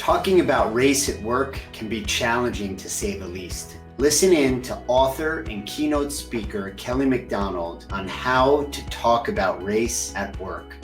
Talking about race at work can be challenging to say the least. Listen in to author and keynote speaker Kelly McDonald on how to talk about race at work.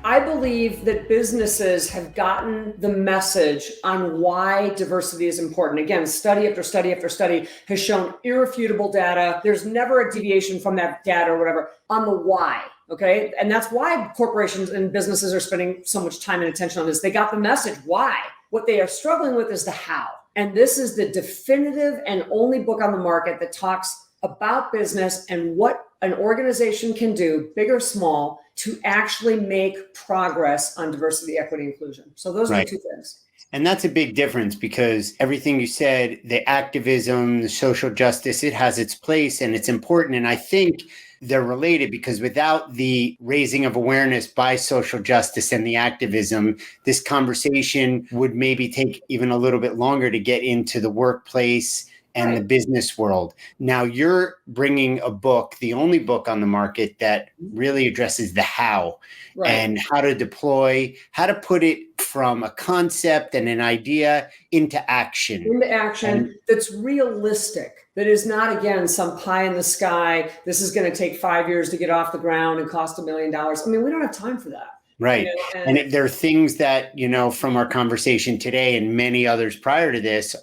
I believe that businesses have gotten the message on why diversity is important. Again, study after study after study has shown irrefutable data. There's never a deviation from that data or whatever on the why. Okay. And that's why corporations and businesses are spending so much time and attention on this. They got the message why. What they are struggling with is the how. And this is the definitive and only book on the market that talks about business and what an organization can do, big or small, to actually make progress on diversity, equity, inclusion. So those are the two things. And that's a big difference because everything you said, the activism, the social justice, it has its place and it's important. And I think they're related because without the raising of awareness by social justice and the activism, this conversation would maybe take even a little bit longer to get into the workplace and the business world. Now you're bringing a book, the only book on the market that really addresses the how and how to deploy, how to put it from a concept and an idea into action. Into action that's realistic, that is not, again, some pie in the sky. This is going to take 5 years to get off the ground and cost $1 million. I mean, we don't have time for that. Right. And there are things that, from our conversation today and many others prior to this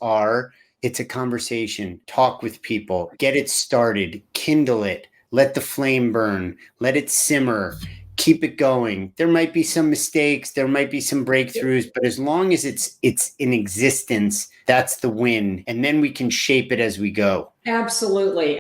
it's a conversation, talk with people, get it started, kindle it, let the flame burn, let it simmer, keep it going. There might be some mistakes, there might be some breakthroughs, but as long as it's in existence, that's the win. And then we can shape it as we go. Absolutely.